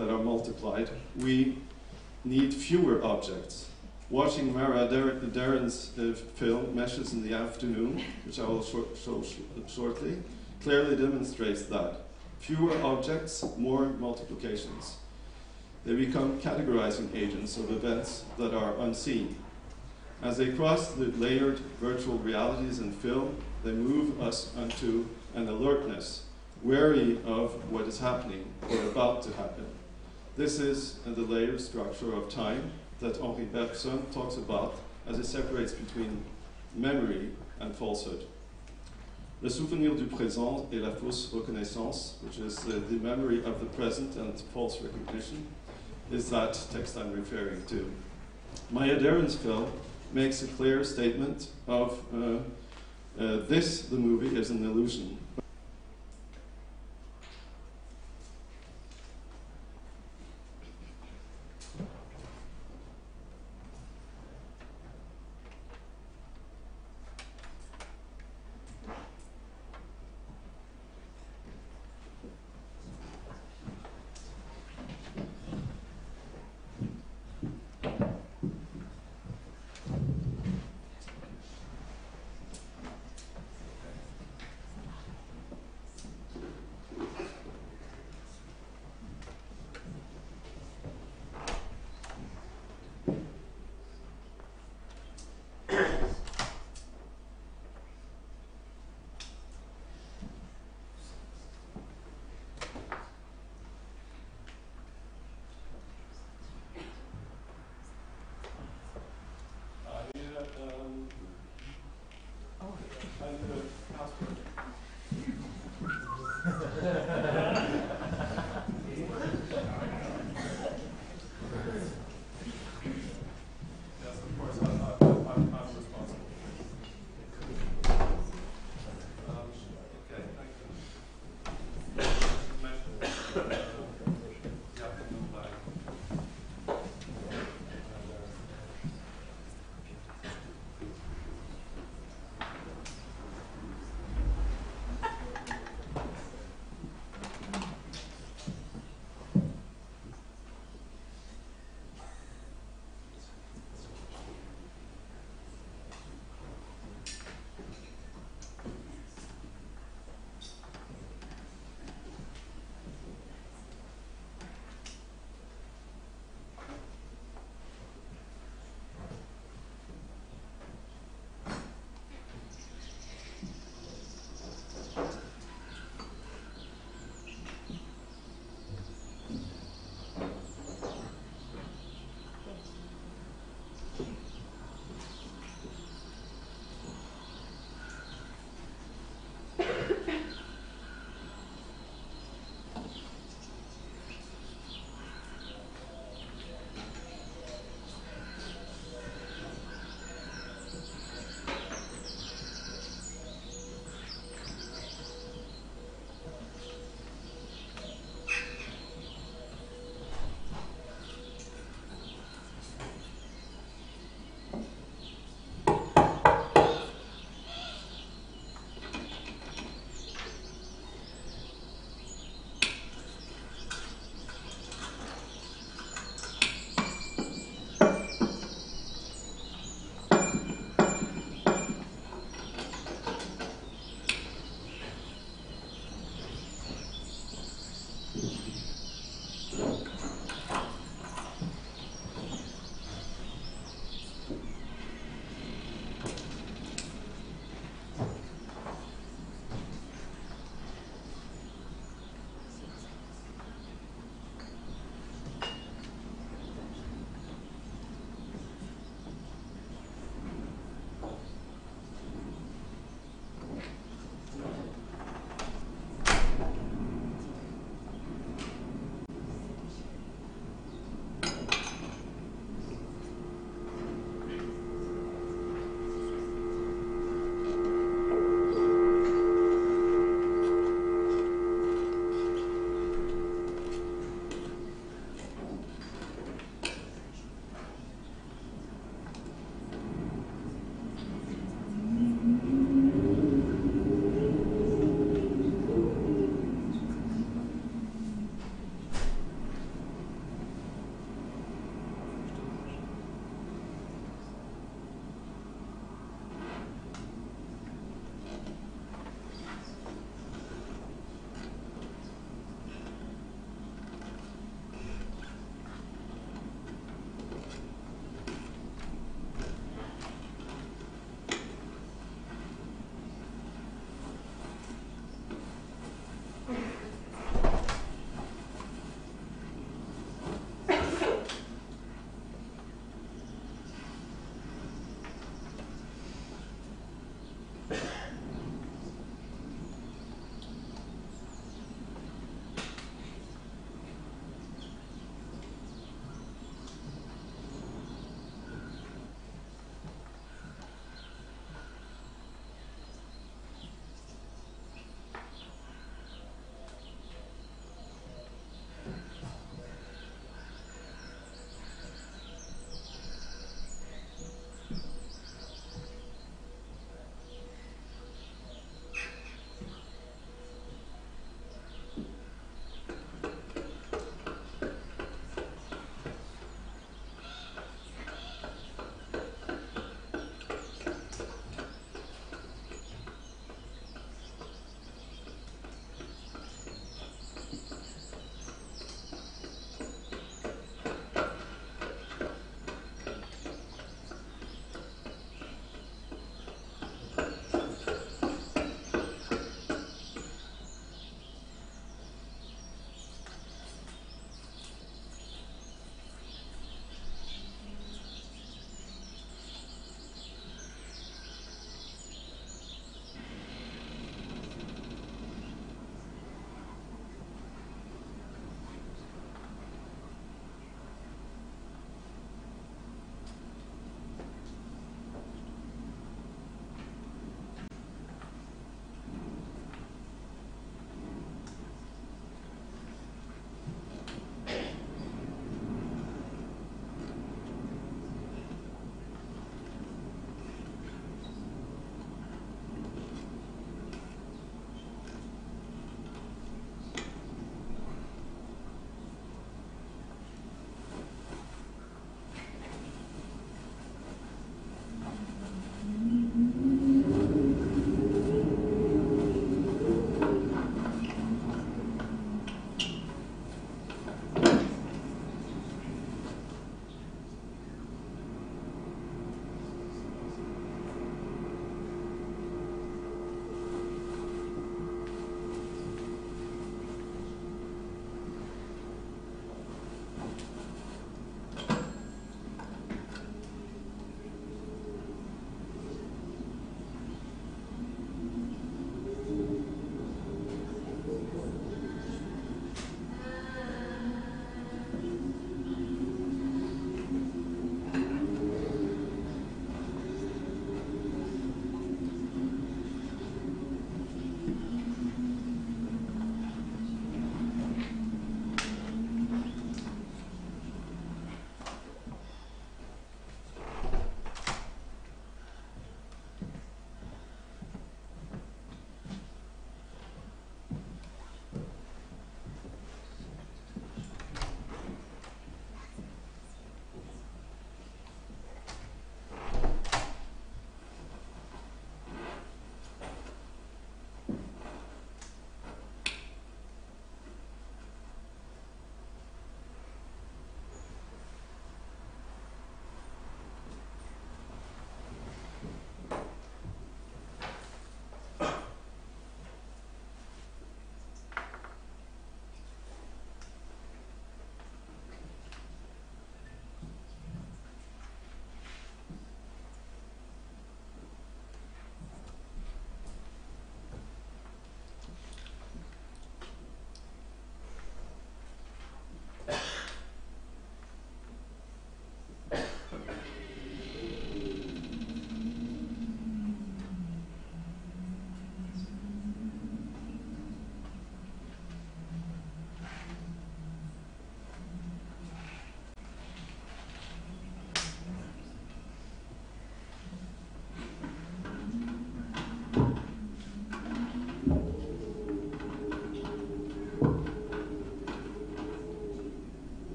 that are multiplied, we need fewer objects. Watching Mara Deren's film, Meshes in the Afternoon, which I will show shortly, clearly demonstrates that. Fewer objects, more multiplications. They become categorizing agents of events that are unseen. As they cross the layered virtual realities in film, they move us onto an alertness, wary of what is happening or about to happen. This is the layered structure of time that Henri Bergson talks about as it separates between memory and falsehood. Le souvenir du présent et la fausse reconnaissance, which is the memory of the present and false recognition, is that text I'm referring to. Maya Deren's film makes a clear statement of this, the movie, is an illusion.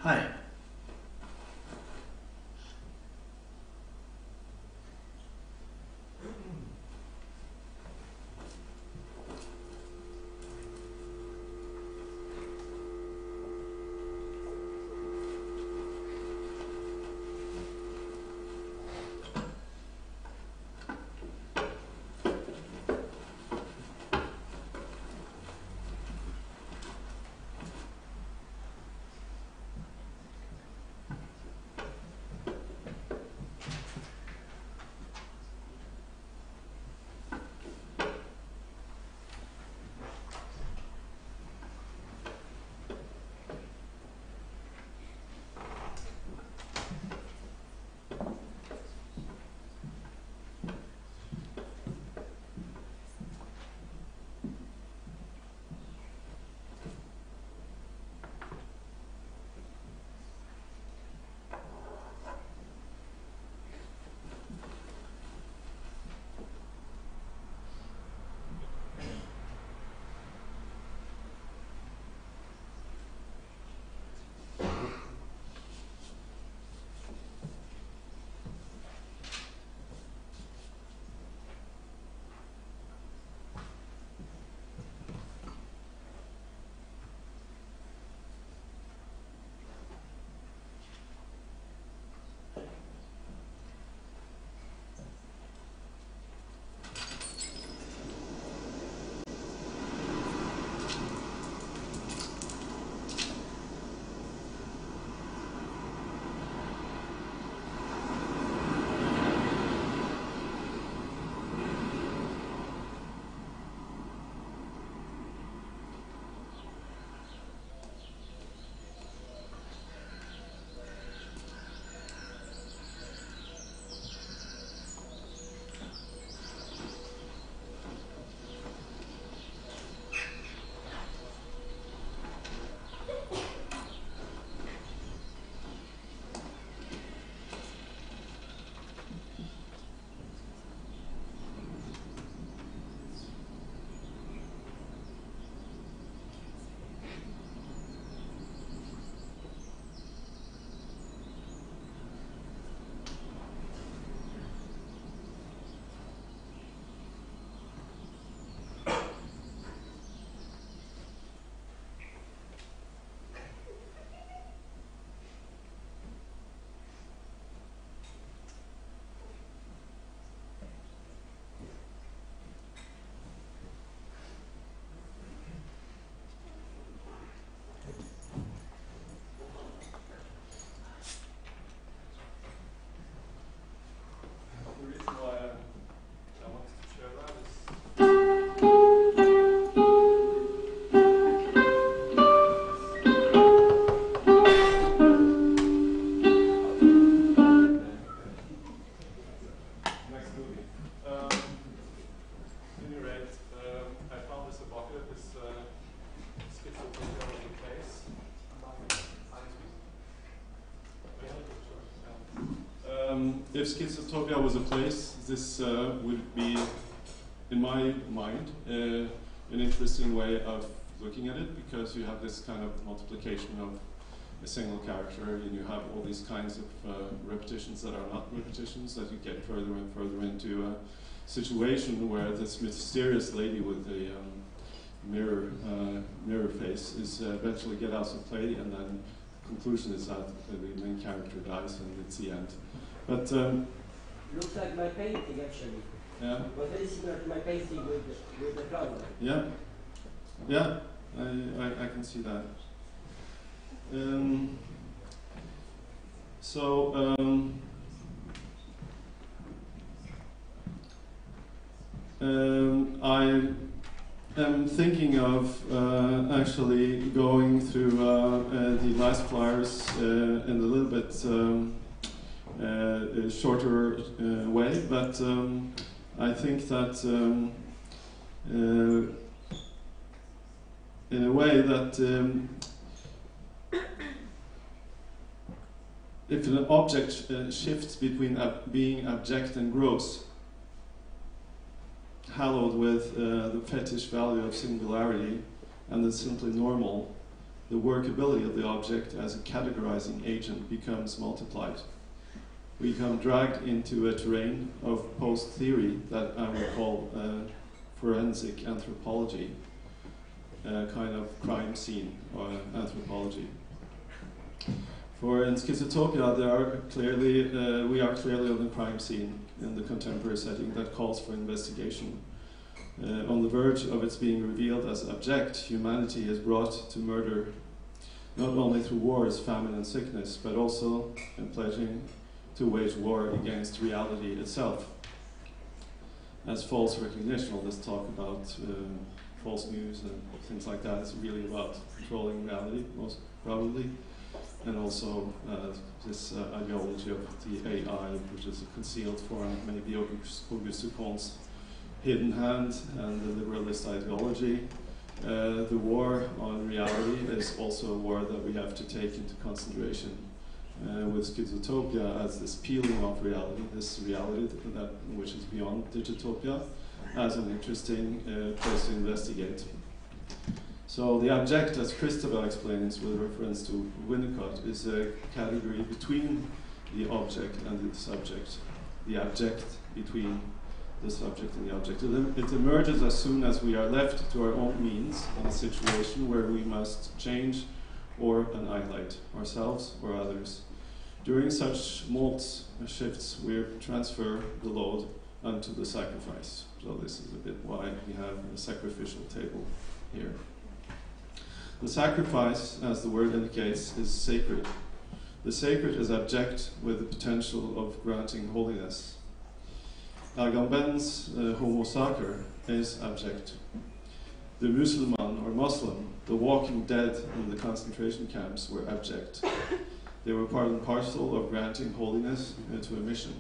Hi. If Schizotopia was a place, this would be, in my mind, an interesting way of looking at it, because you have this kind of multiplication of a single character, and you have all these kinds of repetitions that are not repetitions, that you get further and further into a situation where this mysterious lady with the mirror face is eventually get out of play, and then the conclusion is that the main character dies and it's the end. But looks like my painting actually. Yeah. But very similar to my painting with the flower. Yeah. Yeah. I can see that. I am thinking of actually going through the last flyers in a little bit shorter way, but I think that in a way that if an object shifts between being abject and gross, hallowed with the fetish value of singularity, and the simply normal, the workability of the object as a categorizing agent becomes multiplied. We become dragged into a terrain of post-theory that I would call forensic anthropology, kind of crime scene anthropology. For in Schizotopia, we are clearly on the crime scene in the contemporary setting that calls for investigation. On the verge of its being revealed as abject, humanity is brought to murder, not only through wars, famine, and sickness, but also in pledging to wage war against reality itself. As false recognition, all this talk about false news and things like that is really about controlling reality, most probably, and also this ideology of the AI, which is a concealed form, maybe Auguste Comte's hidden hand, and the liberalist ideology. The war on reality is also a war that we have to take into consideration with Schizotopia as this peeling of reality, this reality which is beyond digitopia, as an interesting place to investigate. So the abject, as Christabel explains with reference to Winnicott, is a category between the object and the subject, the abject between the subject and the object. It emerges as soon as we are left to our own means in a situation where we must change or annihilate ourselves or others. During such molds shifts, we transfer the load unto the sacrifice. So this is a bit why we have a sacrificial table here. The sacrifice, as the word indicates, is sacred. The sacred is abject with the potential of granting holiness. Agamben's Homo Sacer is abject. The Musulman or Muslim, the walking dead in the concentration camps, were abject. They were part and parcel of granting holiness to a mission,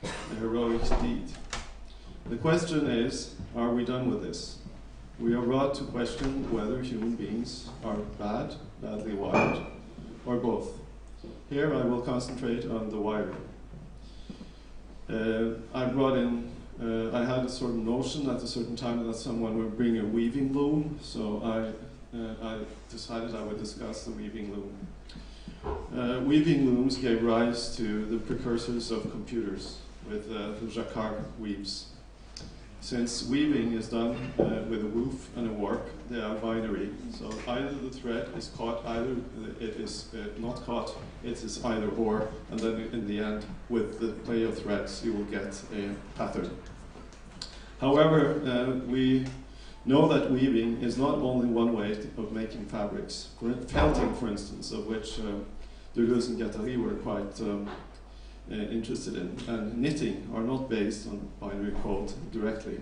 a heroic deed. The question is, are we done with this? We are brought to question whether human beings are bad, badly wired, or both. Here I will concentrate on the wiring. I had a sort of notion at a certain time that someone would bring a weaving loom, so I decided I would discuss the weaving loom. Weaving looms gave rise to the precursors of computers with the Jacquard weaves. Since weaving is done with a woof and a warp, they are binary. So either the thread is caught, either it is not caught, it is either or, and then in the end, with the play of threads, you will get a pattern. However, we know that weaving is not only one way of making fabrics. Felting, for instance, of which Deleuze and Guattari were quite interested in, and knitting are not based on binary code directly.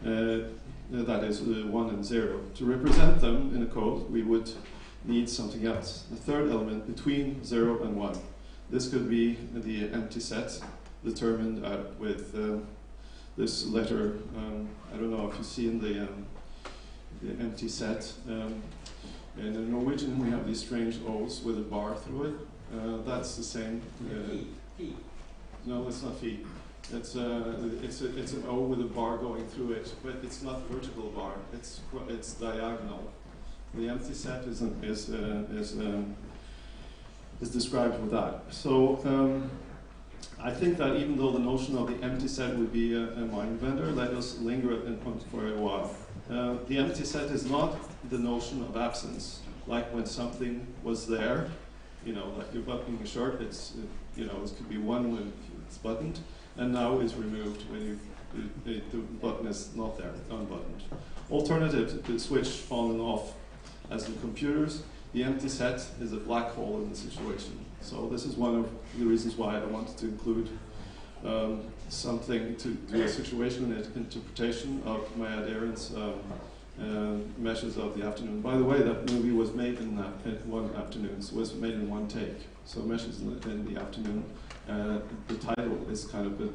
That is 1 and 0. To represent them in a code, we would need something else, a third element between 0 and 1. This could be the empty set, determined with this letter. I don't know if you've seen the empty set. In Norwegian, we have these strange O's with a bar through it. That's the same. No, it's not phi. It's an O with a bar going through it, but it's not vertical bar. It's diagonal. The empty set is described with that. So I think that even though the notion of the empty set would be a mind bender, let us linger at it for a while. The empty set is not the notion of absence, like when something was there. You know, like you're buttoning a shirt, it could be one when it's buttoned, and now is removed when the button is not there, unbuttoned. Alternative to the switch on and off. As in computers, the empty set is a black hole in the situation. So this is one of the reasons why I wanted to include something to do a situation interpretation of Maya Deren's Meshes of the Afternoon. By the way, that movie was made in one afternoon, so it was made in one take. So Meshes in the Afternoon. The title is kind of the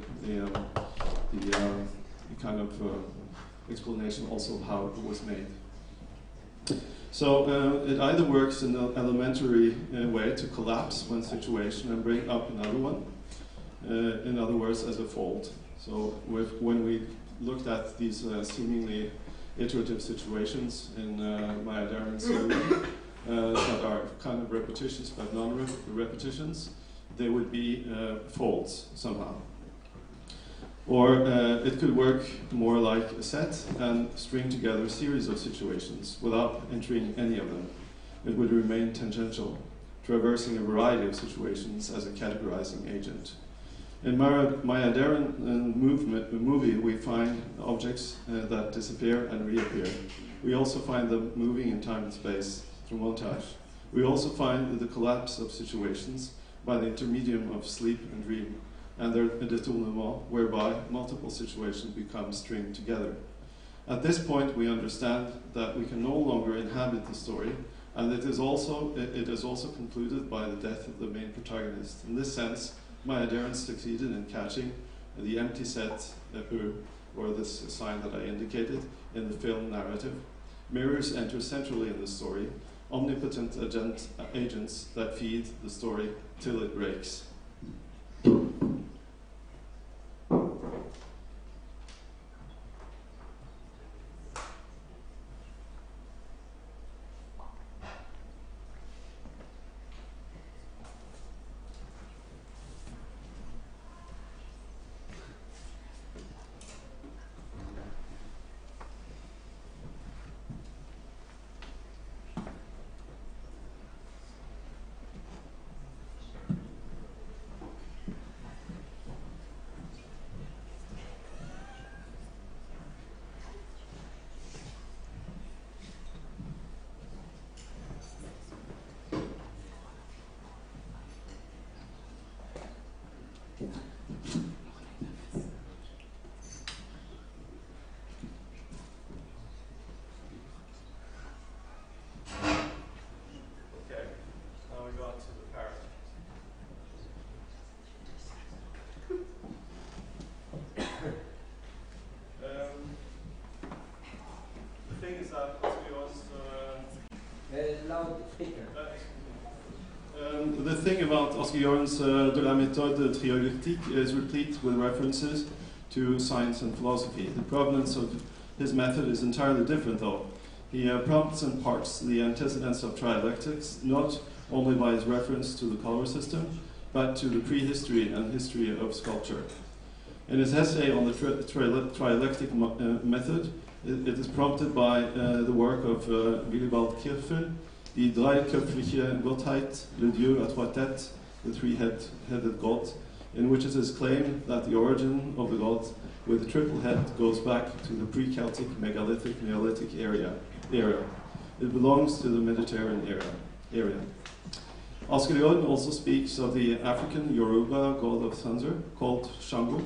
kind of explanation also of how it was made. So it either works in an elementary way to collapse one situation and bring up another one. In other words, as a fold. So when we looked at these seemingly iterative situations in Maya Deren's theory, that are kind of repetitions but non-repetitions, they would be folds somehow. Or it could work more like a set and string together a series of situations without entering any of them. It would remain tangential, traversing a variety of situations as a categorizing agent. In Maya Deren movie, we find objects that disappear and reappear. We also find them moving in time and space through montage. We also find the collapse of situations by the intermedium of sleep and dream, and their détournement, whereby multiple situations become stringed together. At this point, we understand that we can no longer inhabit the story, and it is also concluded by the death of the main protagonist. In this sense, Maya Deren succeeded in catching the empty set, or this sign that I indicated, in the film narrative. Mirrors enter centrally in the story, omnipotent agents that feed the story till it breaks. The thing about Oscar Jorn's De la méthode trialectique is replete with references to science and philosophy. The provenance of his method is entirely different, though. He prompts and parts the antecedents of trialectics, not only by his reference to the color system, but to the prehistory and history of sculpture. In his essay on the trialectic method, it is prompted by the work of Willibald Kirchhoff, Die dreiköpfige Gottheit, Le Dieu à trois têtes, the three-headed God, in which it is claimed that the origin of the god with the triple head goes back to the pre-Celtic megalithic Neolithic era. It belongs to the Mediterranean area. Oscar Jorn also speaks of the African Yoruba god of thunder called Shango,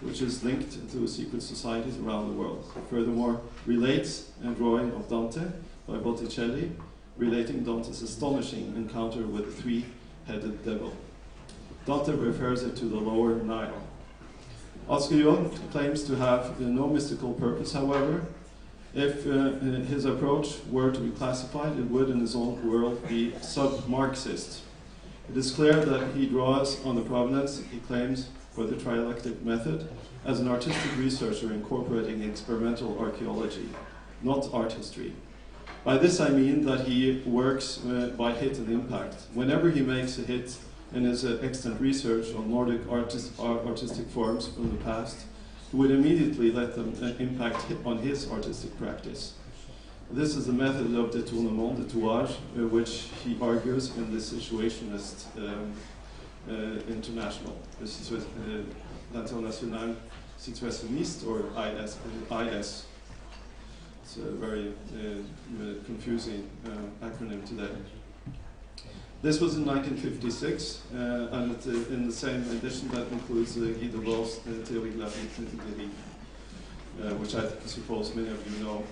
which is linked to secret societies around the world. Furthermore, relates a drawing of Dante by Botticelli, relating Dante's astonishing encounter with the three-headed devil. Dante refers it to the lower Nile. Oscar Jorn claims to have no mystical purpose, however. If his approach were to be classified, it would, in his own world, be sub-Marxist. It is clear that he draws on the provenance, he claims, for the trialectic method as an artistic researcher incorporating experimental archaeology, not art history. By this I mean that he works by hit and impact. Whenever he makes a hit in his extant research on Nordic artistic forms from the past, he would immediately let them impact on his artistic practice. This is the method of détournement, détourage, which he argues in the Situationist International, l'International Situationniste, or IS. It's a very confusing acronym today. This was in 1956, and it's in the same edition that includes Guy Debord's Théorie de la Philosophie, which I suppose many of you know.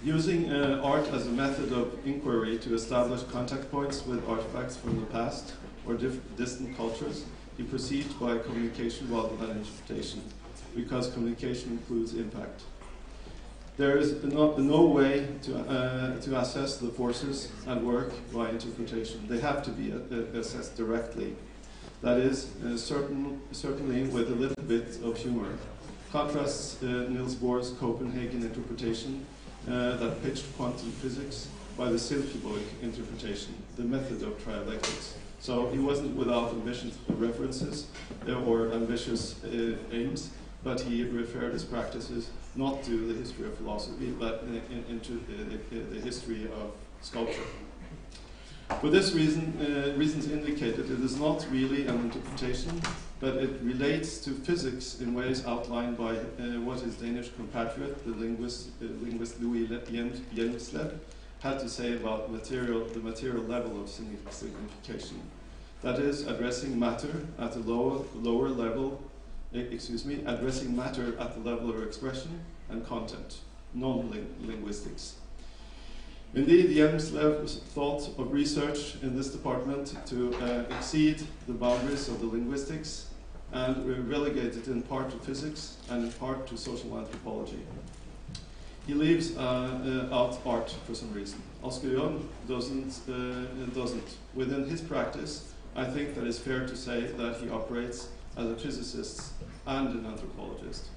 Using art as a method of inquiry to establish contact points with artifacts from the past or distant cultures, he proceeds by communication rather than interpretation, because communication includes impact. There is no way to assess the forces at work by interpretation. They have to be assessed directly. That is, certainly with a little bit of humor. Contrasts Niels Bohr's Copenhagen interpretation that pitched quantum physics by the Silkeborg interpretation, the method of trialectics. So he wasn't without ambitious references or ambitious aims, but he referred his practices not to the history of philosophy, but into the history of sculpture. For this reason, reasons indicated, it is not really an interpretation, but it relates to physics in ways outlined by what his Danish compatriot, the linguist Louis Hjelmslev, had to say about the material level of signification. That is, addressing matter at a lower level, addressing matter at the level of expression and content, non-linguistics. Indeed, Hjelmslev thought of research in this department to exceed the boundaries of the linguistics and relegate it in part to physics and in part to social anthropology. He leaves out art for some reason. Askeljøen doesn't. Within his practice, I think that it's fair to say that he operates as a physicist and an anthropologist.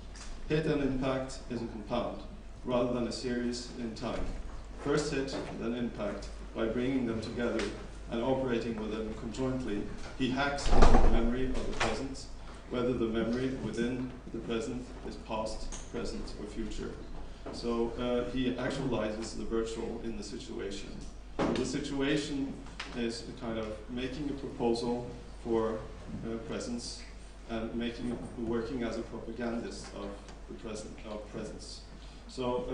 Hit and impact is a compound, rather than a series in time. First hit, then impact. By bringing them together and operating with them conjointly, he hacks into the memory of the present, whether the memory within the present is past, present, or future. So he actualizes the virtual in the situation. The situation is a kind of making a proposal for presence and working as a propagandist of the presence. So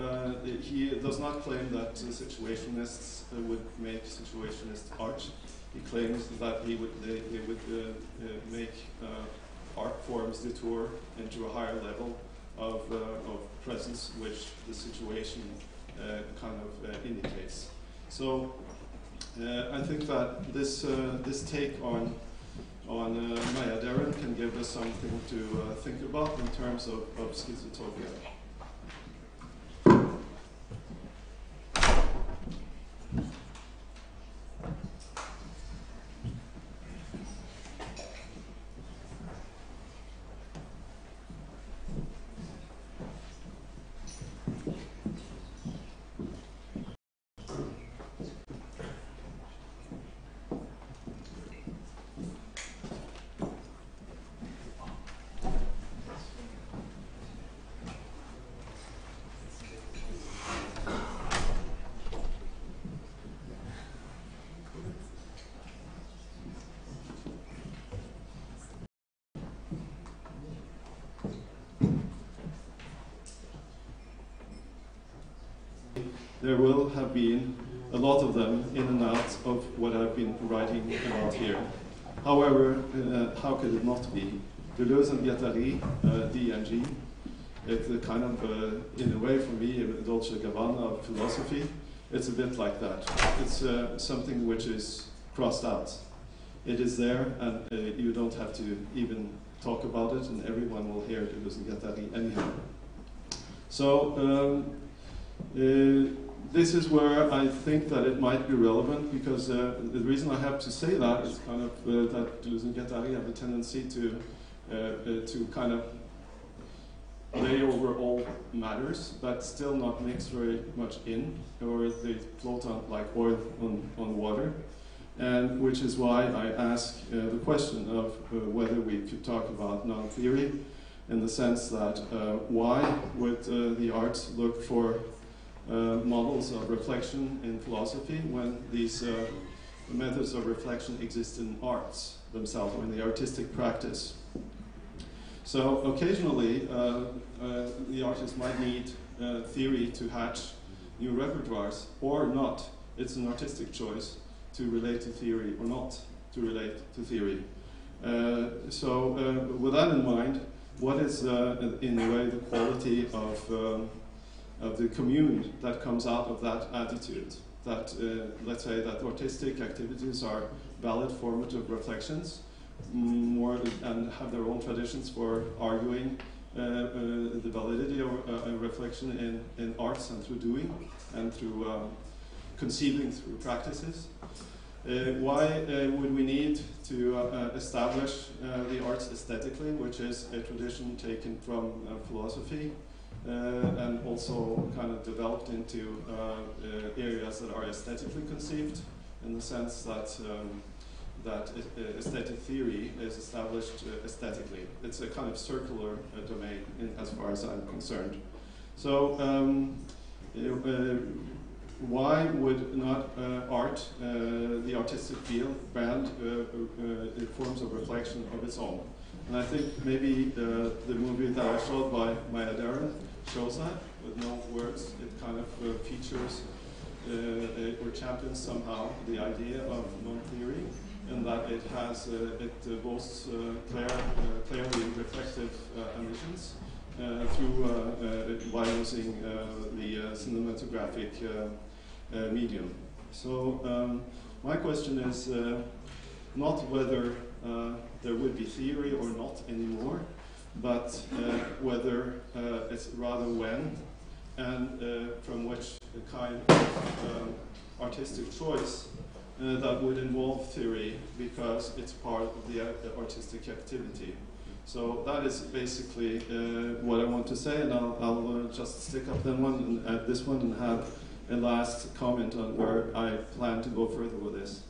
he does not claim that situationists would make situationist art. He claims that they would make art forms detour into a higher level of presence, which the situation kind of indicates. So I think that this take on Maya Deren can give us something to think about in terms of schizotopia. There will have been a lot of them in and out of what I've been writing about here. However, how could it not be? Deleuze and Guattari, DNG, it's a kind of, in a way for me, a Dolce Gabbana of philosophy. It's a bit like that. It's something which is crossed out. It is there, and you don't have to even talk about it, and everyone will hear Deleuze and Guattari anyhow. So, this is where I think that it might be relevant, because the reason I have to say that is kind of that Deleuze and Guattari have a tendency to kind of lay over all matters, but still not mix very much in, or they float on like oil on water, and which is why I ask the question of whether we could talk about non-theory, in the sense that why would the arts look for models of reflection in philosophy when these methods of reflection exist in arts themselves, or in the artistic practice. So occasionally the artist might need theory to hatch new repertoires, or not. It's an artistic choice to relate to theory or not to relate to theory. So with that in mind, what is in a way the quality of the commune that comes out of that attitude, that let's say that artistic activities are valid formative reflections, more and have their own traditions for arguing the validity of reflection in arts and through doing and through conceiving through practices. Why would we need to establish the arts aesthetically, which is a tradition taken from philosophy, and also kind of developed into areas that are aesthetically conceived, in the sense that aesthetic theory is established aesthetically. It's a kind of circular domain as far as I'm concerned. So why would not art, the artistic field, brand forms of reflection of its own? And I think maybe the movie that I showed by Maya Deren shows that, with no words. It kind of features or champions somehow the idea of non-theory, in that it has, it boasts clearly reflective ambitions by using the cinematographic medium. So my question is not whether there would be theory or not anymore, but whether it's rather when and from which kind of artistic choice that would involve theory, because it's part of the artistic activity. So that is basically what I want to say, and I'll just stick up then one at this one and have a last comment on where I plan to go further with this.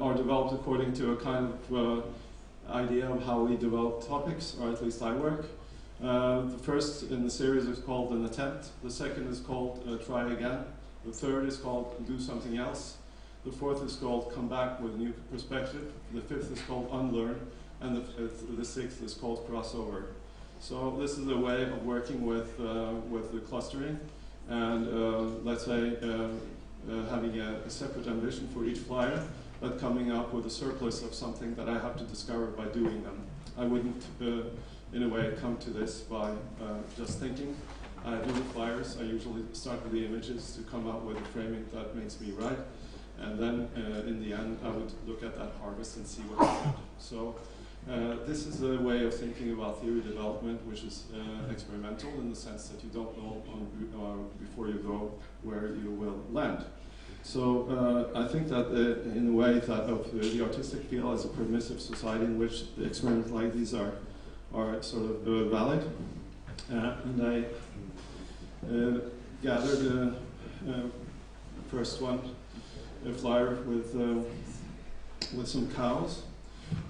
Are developed according to a kind of idea of how we develop topics, or at least I work. The first in the series is called An Attempt. The second is called Try Again. The third is called Do Something Else. The fourth is called Come Back with a New Perspective. The fifth is called Unlearn. And the sixth is called Crossover. So this is a way of working with the clustering, and let's say having a separate ambition for each flyer, but coming up with a surplus of something that I have to discover by doing them. I wouldn't, in a way, come to this by just thinking. I do the flyers. I usually start with the images to come up with a framing that makes me right, and then in the end, I would look at that harvest and see what I did. So this is a way of thinking about theory development, which is experimental in the sense that you don't know before you go where you will land. So I think that in a way that of the artistic field as a permissive society in which experiments like these are sort of valid. And I gathered first one, a flyer with some cows,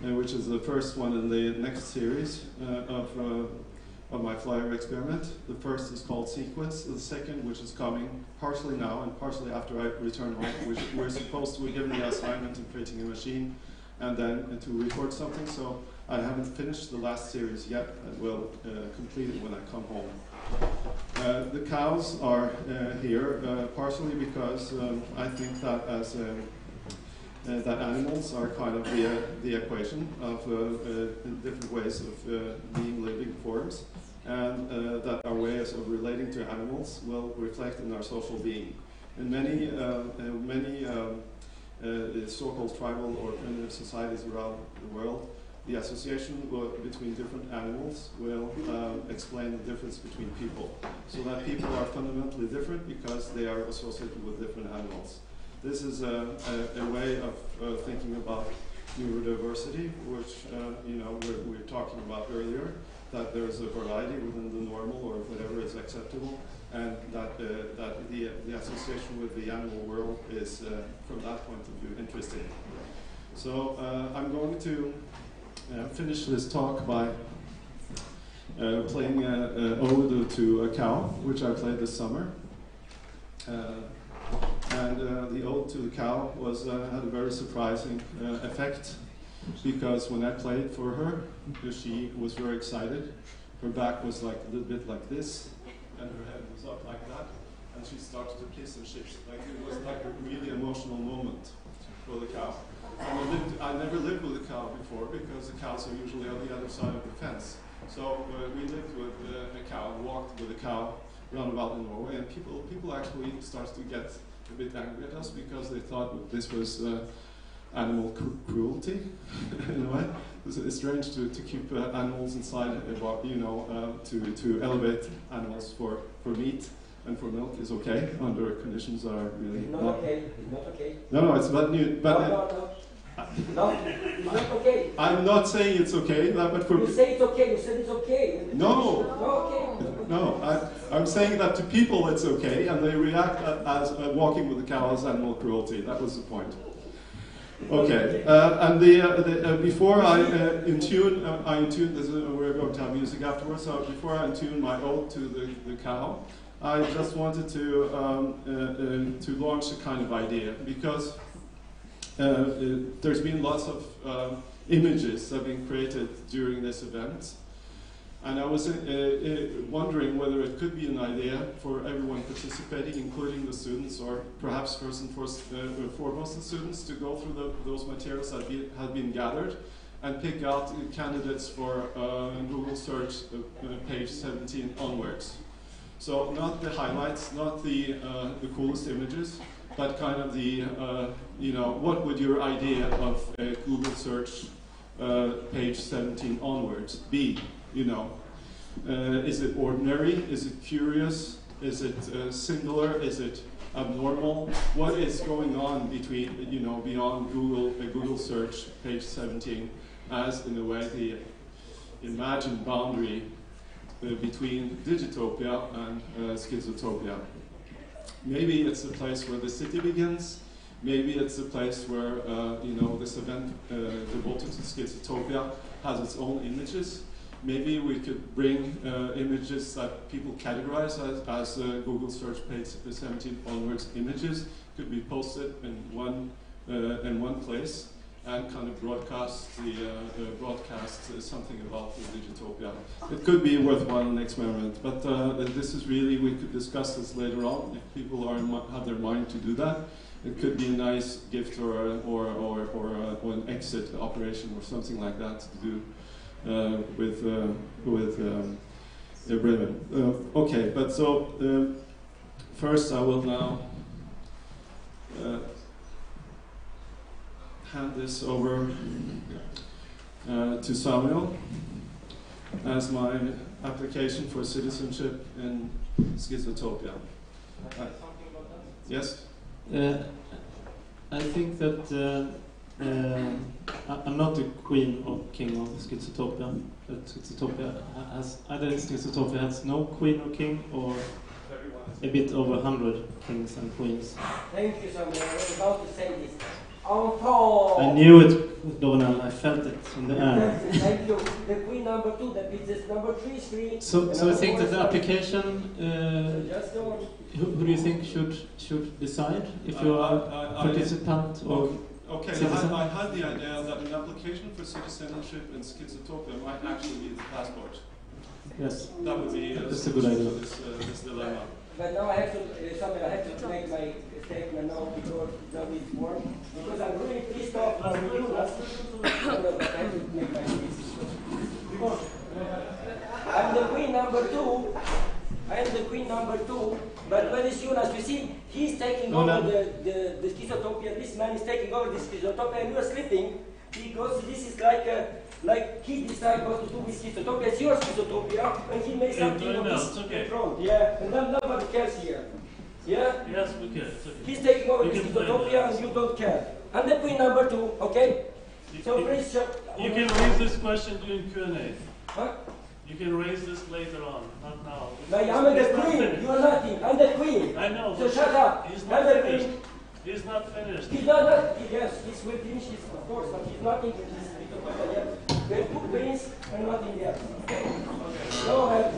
which is the first one in the next series of my flyer experiment. The first is called Sequence. The second, which is coming partially now and partially after I return home, which we're supposed to be given the assignment of creating a machine and then to record something. So I haven't finished the last series yet. I will complete it when I come home. The cows are here partially because I think that as that animals are kind of the equation of different ways of being living forms, and that our ways of relating to animals will reflect in our social being. In many so-called tribal or primitive societies around the world, the association between different animals will explain the difference between people, so that people are fundamentally different because they are associated with different animals. This is a way of thinking about neurodiversity, which we were talking about earlier, that there's a variety within the normal or whatever is acceptable, and that the association with the animal world is, from that point of view, interesting. So I'm going to finish this talk by playing an ode to a cow, which I played this summer. And the ode to the cow had a very surprising effect, because when I played for her, she was very excited. Her back was like a little bit like this, and her head was up like that, and she started to piss and shit. Like, it was like a really emotional moment for the cow. And I never lived with a cow before, because the cows are usually on the other side of the fence. So we lived with a cow, walked with a cow roundabout in Norway, and people actually started to get a bit angry at us because they thought this was animal cruelty in a way. It's strange to keep animals inside, to elevate animals for meat and for milk is okay under conditions that are really not okay. It's not okay. No, it's bad news. But no, it's not okay. I'm not saying it's okay, but for you say it's okay. You said it's okay. No. Okay. No, I'm saying that to people it's okay, and they react as walking with a cow as animal cruelty. That was the point. Okay, and before I intune, this we're going to have music afterwards. So before I intune my ode to the cow, I just wanted to launch a kind of idea, because there's been lots of images that have been created during this event. And I was wondering whether it could be an idea for everyone participating, including the students, or perhaps first and foremost the students, to go through those materials that have been gathered and pick out candidates for Google search page 17 onwards. So not the highlights, not the coolest images, but kind of the, what would your idea of a Google search page 17 onwards be? Is it ordinary? Is it curious? Is it singular? Is it abnormal? What is going on between, beyond Google search page 17 as, in a way, the imagined boundary between Digitopia and Schizotopia? Maybe it's the place where the city begins. Maybe it's the place where, this event devoted to Schizotopia has its own images. Maybe we could bring images that people categorize as Google search page 17 onwards images, could be posted in one place, and kind of broadcast something about the Digitopia. It could be worthwhile an experiment, but this is really, we could discuss this later on if people have their mind to do that. It could be a nice gift or an exit operation or something like that to do with Bremen. Okay, but so first I will now hand this over to Samuel as my application for citizenship in Schizotopia. Yes? I think that I'm not the queen or king of Schizotopia. But Schizotopia has no queen or king, or a bit over 100 kings and queens. Thank you, Samuel. I was about to say this. I knew it, Donald. I felt it in the air. Thank you. The queen number 2, that is number 3 is free. So I think that the application. Who do you think should decide if you are a participant or citizen? I had the idea that an application for citizenship in Schizotopia might actually be the passport. Yes. That would be that's a good idea. This dilemma. But now I have to make my statement now because now it's form. Because I'm really pissed off on you. I have to make my statement. I'm the queen number 2. I am the queen number 2. But when it's Jonas, you see, he's taking over the Schizotopia. This man is taking over the Schizotopia, and you are sleeping because this is like he decides what to do with Schizotopia. It's your Schizotopia, and he makes something of this in front. Yeah, and then nobody cares here. Yeah? Yes, we care. Okay. He's taking over the Schizotopia, and you don't care. I'm the queen number 2, okay? So please, you can raise this question during Q&A. Huh? You can raise this later on, not now. I'm the queen. You're nothing. I'm the queen. I know. So shut up. He's I'm not the finished. queen. He's not finished. He's not. Yes, he's will finish this, of course, but he's not in this. There are 2 queens and nothing else. Okay. Go ahead.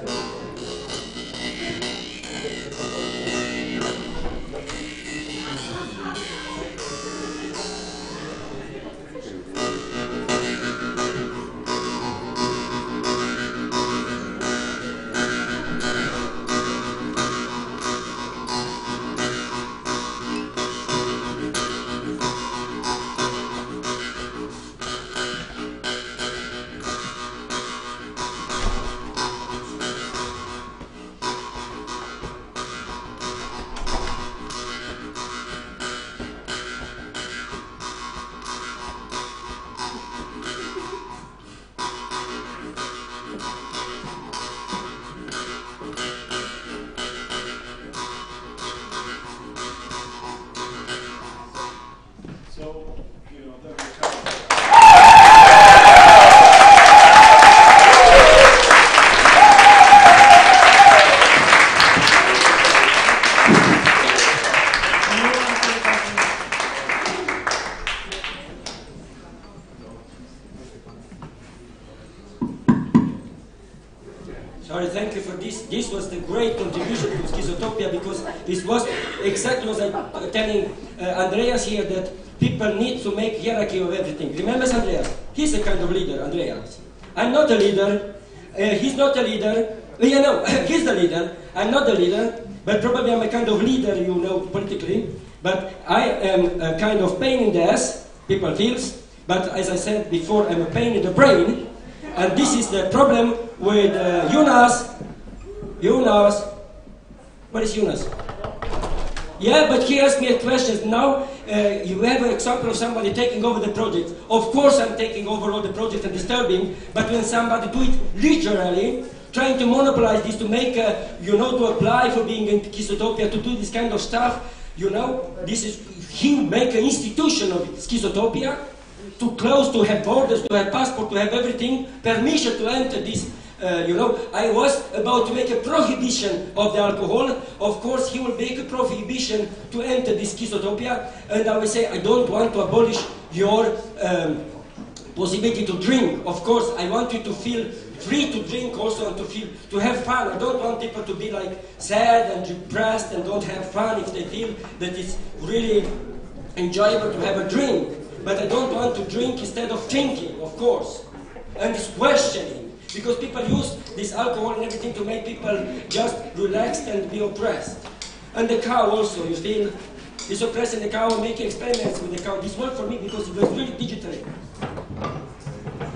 thank you for this. This was the great contribution to Schizotopia, because this was exactly what I'm telling Andreas here, that people need to make hierarchy of everything. Remember Andreas? He's a kind of leader, Andreas. I'm not a leader. He's not a leader. You know, he's the leader. I'm not the leader, but probably I'm a kind of leader, you know, politically. But I am a kind of pain in the ass, people feels. But as I said before, I'm a pain in the brain. And this is the problem with Jonas. Jonas. What is Jonas? Yeah, but he asked me a question. Now, you have an example of somebody taking over the project. Of course I'm taking over all the project and disturbing, but when somebody do it literally, trying to monopolize this, to make, you know, to apply for being in Schizotopia, to do this kind of stuff, you know, this is, he make an institution of Schizotopia, to close, to have borders, to have passport, to have everything, permission to enter this. You know, I was about to make a prohibition of the alcohol. Of course, he will make a prohibition to enter this Schizotopia, and I will say, I don't want to abolish your possibility to drink. Of course, I want you to feel free to drink also, and to feel, to have fun. I don't want people to be like sad and depressed and don't have fun if they feel that it's really enjoyable to have a drink. But I don't want to drink instead of thinking, of course. And it's questioning. Because people use this alcohol and everything to make people just relaxed and be oppressed. And the cow also, you feel, is oppressing the cow and making experiments with the cow. This worked for me because it was really digital.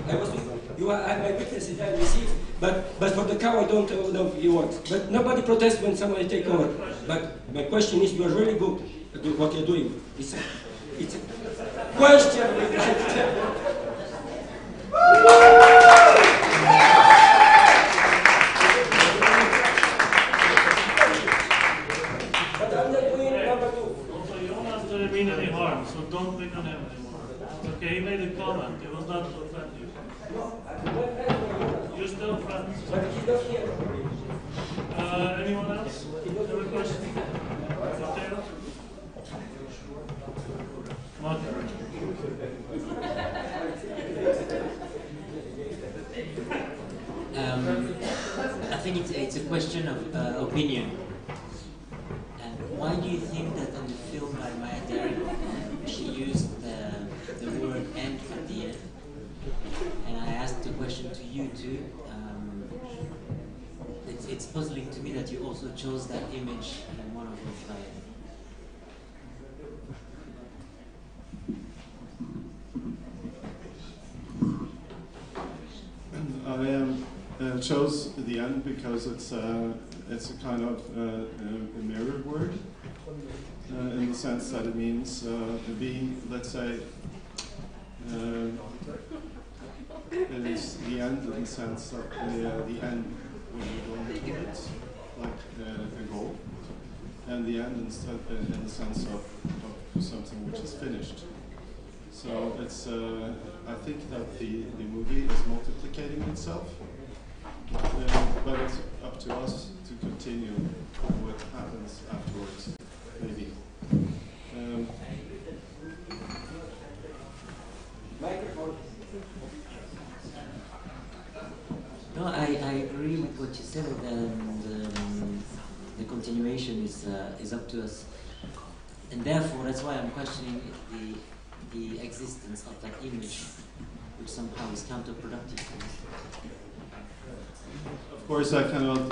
I was with you. I have my witnesses there, you see. But for the cow, I don't know if it works. But nobody protests when somebody takes over. But my question is, you are really good at what you're doing. It's a question. Any harm, so don't pick on him anymore. It's okay, he made a comment, it was not to offend you. You're still friends. Anyone else? Have a question? Matteo? I think it's a question of opinion. Why do you think that in the film by Maya Deren, she used the word "and" at the end? And I asked the question to you too. It's puzzling to me that you also chose that image in one of your slides. I chose the end because it's a kind of a mirror word, in the sense that it means to be, let's say, it is the end in the sense of the end when you're going towards, like a goal, and the end in the sense of something which is finished. So it's, I think that the movie is multiplicating itself. But it's up to us to continue what happens afterwards, maybe. No, I agree with what you said, and the continuation is up to us. And therefore, that's why I'm questioning the existence of that image, which somehow is counterproductive. Of course, I cannot.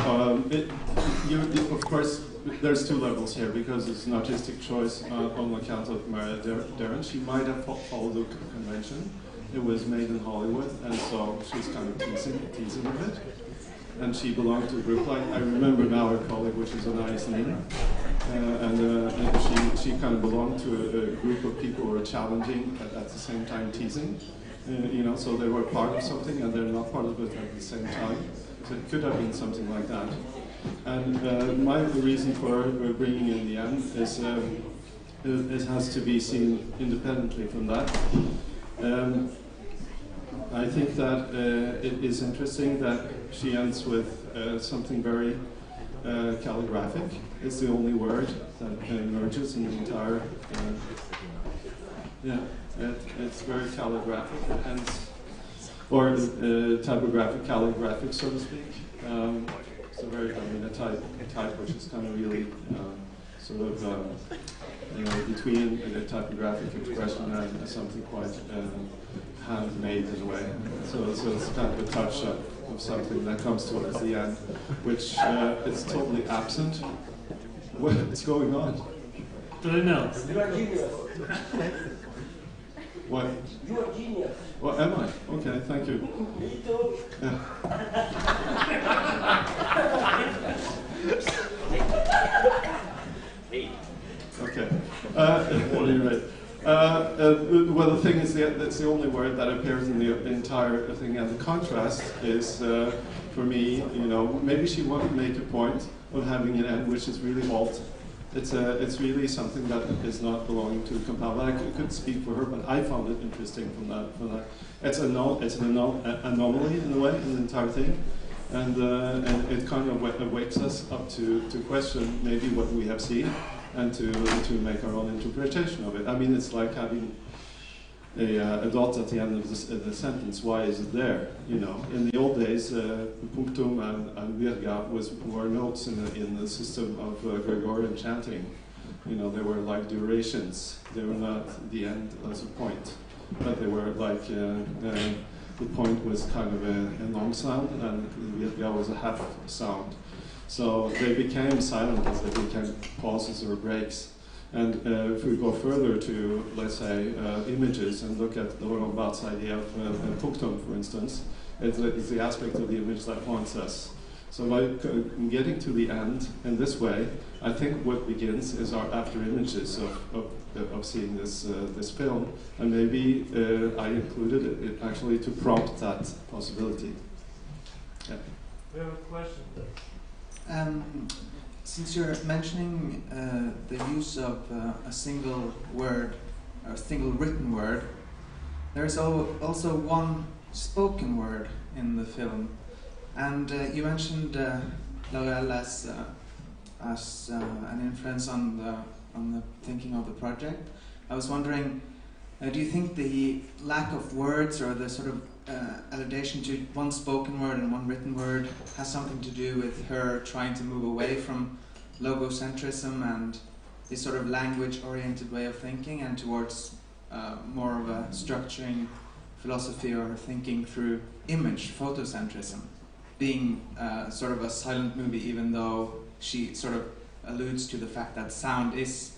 Of course, there's two levels here, because it's an artistic choice on account of Maya Deren. She might have followed the convention. It was made in Hollywood, and so she's kind of teasing a bit. And she belonged to a group like, I remember now her colleague, which is Anais Nin, and she kind of belonged to a group of people who were challenging at the same time teasing. You know, so they were part of something and they're not part of it at the same time. So it could have been something like that. And my reason for bringing in the end is it has to be seen independently from that. I think that it is interesting that she ends with something very calligraphic. It's the only word that emerges in the entire. It's very calligraphic. It ends, or typographic, calligraphic, so to speak. It's a very, a type which is kind of really sort of between a typographic expression and something quite handmade in a way. So it's kind of a touch of something that comes towards the end, which is totally absent. What's going on? Do they know? You are genius. What? You are genius. Well, am I? Okay, thank you. Me too. Okay. Anyway, well, the thing is that's the only word that appears in the entire thing, and the contrast is, for me, maybe she wanted to make a point of having an end which is really alt. It's really something that is not belonging to the compound. I could speak for her, but I found it interesting from that. It's an anomaly in a way in the entire thing, and it kind of wakes us up to question maybe what we have seen and to make our own interpretation of it. I mean, it's like having a dot at the end of the sentence. Why is it there? In the old days, punctum and virga were notes in the system of Gregorian chanting. They were like durations. They were not the end as a point, but they were like the point was kind of a long sound, and virga was a half sound. So they became silent as they became pauses or breaks. And if we go further to, let's say, images and look at Laurent Barthes' idea of punctum, for instance, it's the aspect of the image that haunts us. So by getting to the end in this way, I think what begins is our after images of seeing this film, and maybe I included it actually to prompt that possibility. Yeah. We have a question. Since you're mentioning the use of a single word, or a single written word, there's also one spoken word in the film, and you mentioned Laurel as an influence on the thinking of the project. I was wondering, do you think the lack of words or the sort of alludation to one spoken word and one written word has something to do with her trying to move away from logocentrism and this sort of language-oriented way of thinking and towards more of a structuring philosophy or thinking through image, photocentrism, being sort of a silent movie, even though she sort of alludes to the fact that sound is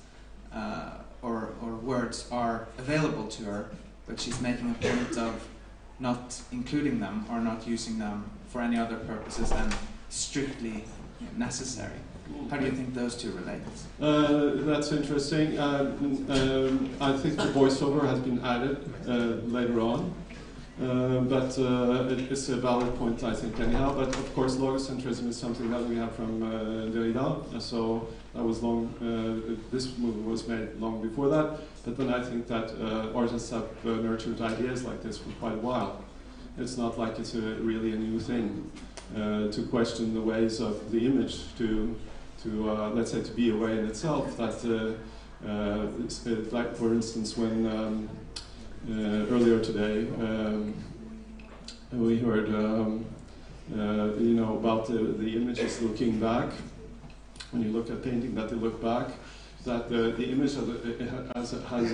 or words are available to her, but she's making a point of not including them or not using them for any other purposes than strictly necessary. How do you think those two relate? That's interesting. I think the voiceover has been added later on, but it's a valid point, I think, anyhow. But of course, logocentrism is something that we have from Derrida, so that was long. This movie was made long before that. But then I think that artists have nurtured ideas like this for quite a while. It's not like it's really a new thing to question the ways of the image to let's say, to be a way in itself. That, like for instance, when earlier today we heard, about the images looking back. When you look at painting, that they look back. That the image has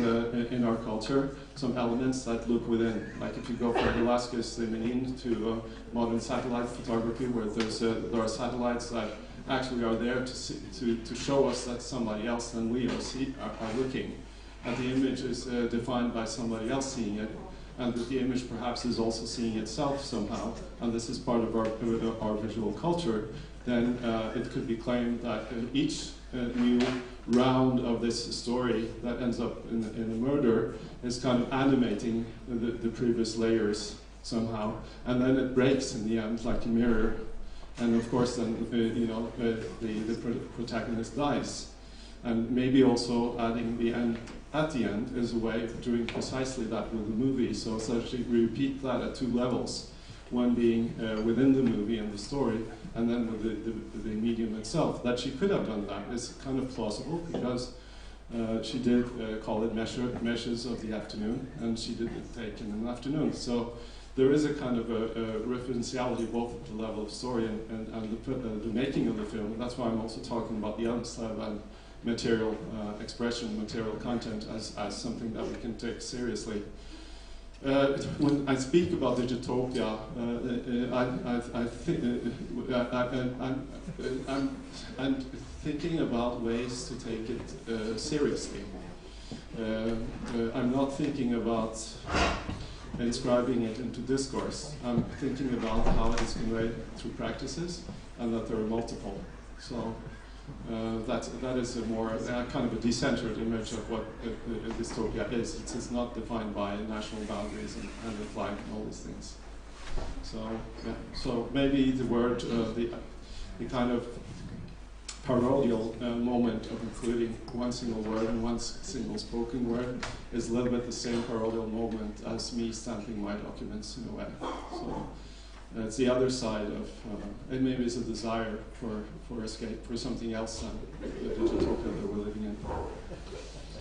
in our culture some elements that look within. Like if you go from Velasquez to modern satellite photography, where there are satellites that actually are there to show us that somebody else than we are looking. And the image is defined by somebody else seeing it, and that the image perhaps is also seeing itself somehow, and this is part of our visual culture, then it could be claimed that each new round of this story that ends up in a murder is kind of animating the previous layers somehow, and then it breaks in the end like a mirror, and of course then the protagonist dies, and maybe also adding the end at the end is a way of doing precisely that with the movie. So essentially we repeat that at two levels, one being within the movie and the story, and then with the medium itself. That she could have done that is kind of plausible, because she did call it meshes of the afternoon, and she did it take in an afternoon. So there is a kind of a referentiality both at the level of story and the making of the film. And that's why I'm also talking about the and material expression, material content as something that we can take seriously. When I speak about Schizotopia, I'm thinking about ways to take it seriously. I'm not thinking about inscribing it into discourse. I'm thinking about how it is conveyed through practices, and that there are multiple. So that is a more kind of a decentered image of what dystopia is. It's not defined by national boundaries and the flag and all these things. So yeah. So maybe the word, the kind of parodial moment of including one single word and one single spoken word is a little bit the same parodial moment as me stamping my documents in a way. So it's the other side of, and maybe it's a desire for escape, for something else than the Schizotopia that we're living in.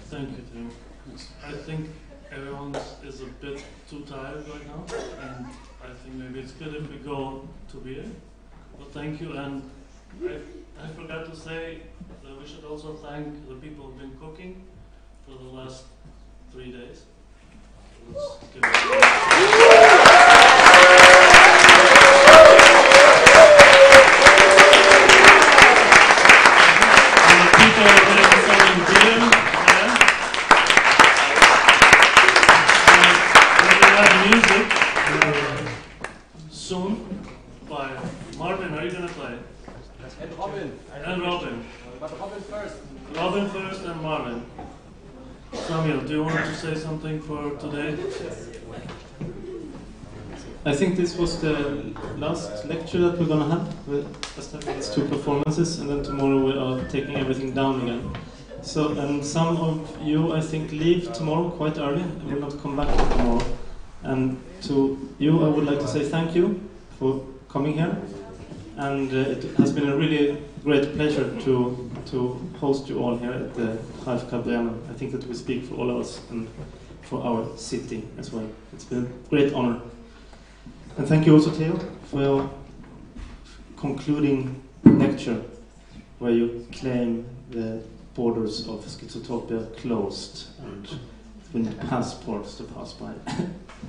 Thank you, Tim. Yes. I think everyone is a bit too tired right now, and I think maybe it's good if we go to beer. But thank you, and I forgot to say that we should also thank the people who've been cooking for the last 3 days. Let's give it soon by Marvin. Are you going to play? And Robin. And Robin. But Robin first. Robin first and Marvin. Samuel, do you want to say something for today? I think this was the last lecture that we're going to have. Just having these 2 performances, and then tomorrow we are taking everything down again. So, and some of you, I think, leave tomorrow quite early and will not come back tomorrow. And to you, I would like to say thank you for coming here. And it has been a really great pleasure to host you all here at the Bremen. I think that we speak for all of us and for our city as well. It's been a great honor. And thank you also, Theo, for your concluding lecture, where you claim the borders of Schizotopia closed and we need passports to pass by.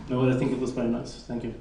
No, I think it was very nice. Thank you.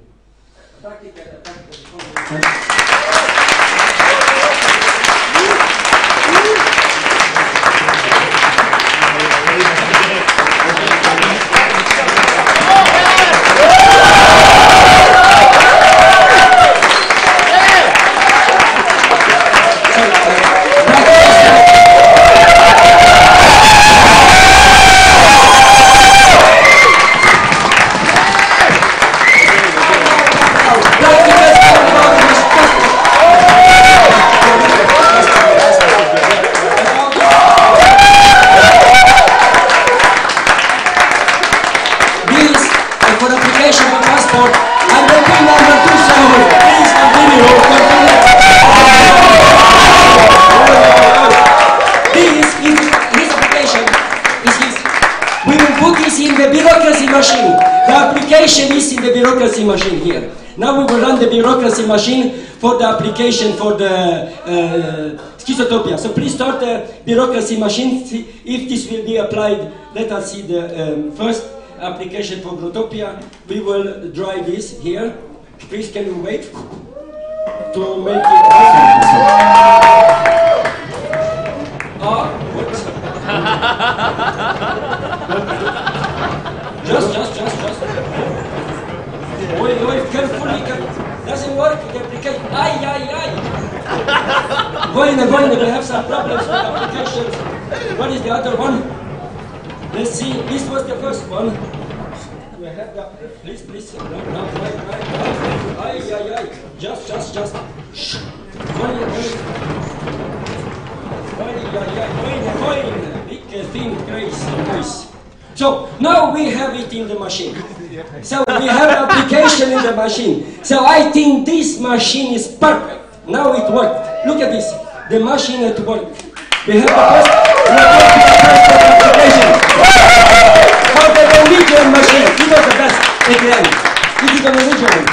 Machine here. Now we will run the bureaucracy machine for the application for the Schizotopia. So please start the bureaucracy machine. See if this will be applied. Let us see the first application for Schizotopia. We will try this here. Please, can you wait to make it? What? Just. Wait, carefully, doesn't work, the application, ay. Going, we have some problems with applications. What is the other one? Let's see, this was the first one. We have the, please, no, right. Ay, just. Shh. Going, big thing, Grace. So, now we have it in the machine. So we have an application in the machine. So I think this machine is perfect. Now it worked. Look at this. The machine at work. We have the first application. For the Norwegian machine. It was the best. Again. Is it a Norwegian?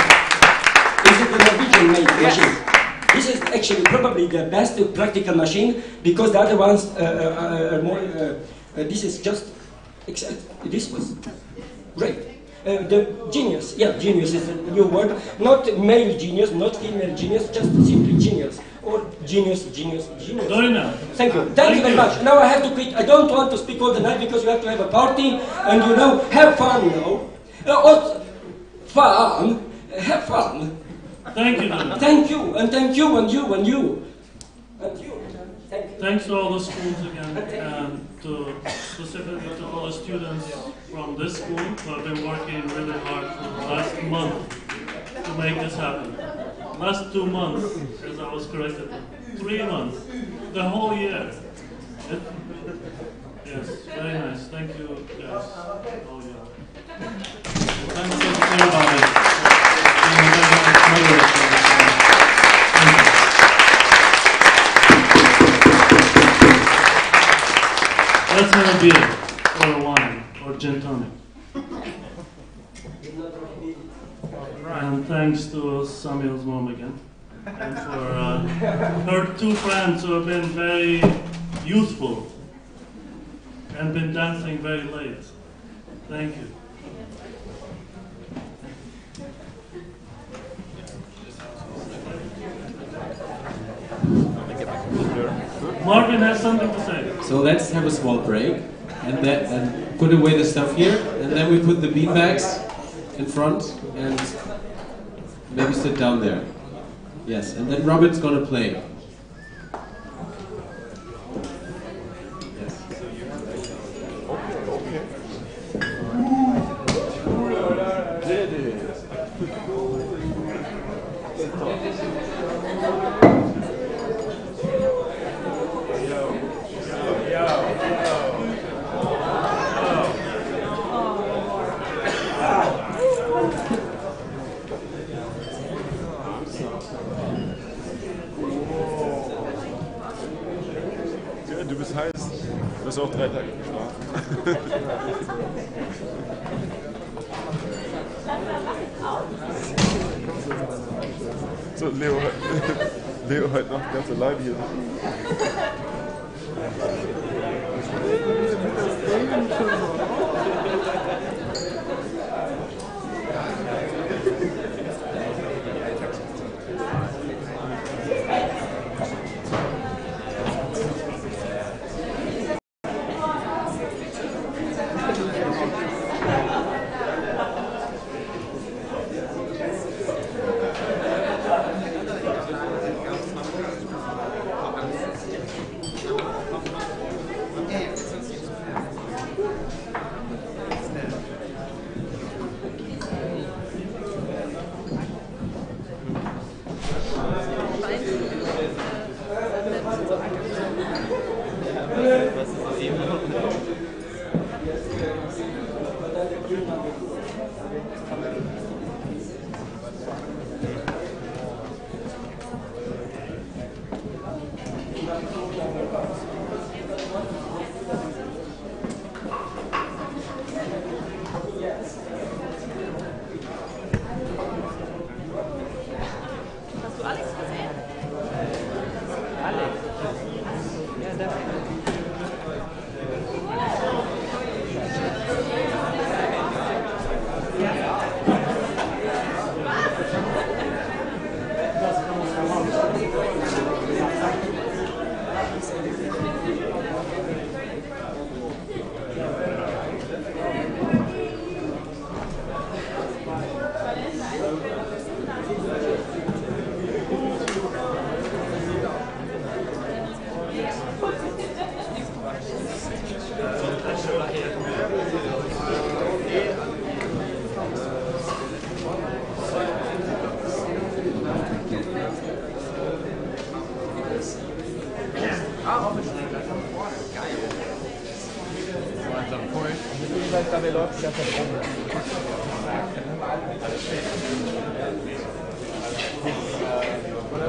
Is it a Norwegian made machine? This is actually probably the best practical machine because the other ones are more. This is just. This was great. The genius, genius is a new word. Not male genius, not female genius, just simply genius. Or genius. Dorina. Thank you very much. Now I have to quit. I don't want to speak all the night because we have to have a party and have fun fun. Have fun. Thank you, Dorina. Thank you, and thank you, and you. Thank you. Thanks to all the schools again, and specifically to all the students from this school who have been working really hard for the last month to make this happen. Last 2 months, as I was corrected. 3 months. The whole year. Yes, very nice. Thank you, guys. Oh, yeah. Thanks to everybody. Let's have a beer, or a wine, or gin tonic. And thanks to Samuel's mom again, and for her 2 friends who have been very youthful and been dancing very late. Thank you. Marvin has something to say. So let's have a small break and put away the stuff here, and then we put the beanbags in front and maybe sit down there. Yes, and then Robin's gonna play. Yes. Du bist heiß. Du bist auch 3 Tage geschlafen. So, Leo heute noch ganz allein hier. Dabei läuft es ja von oben. Oder?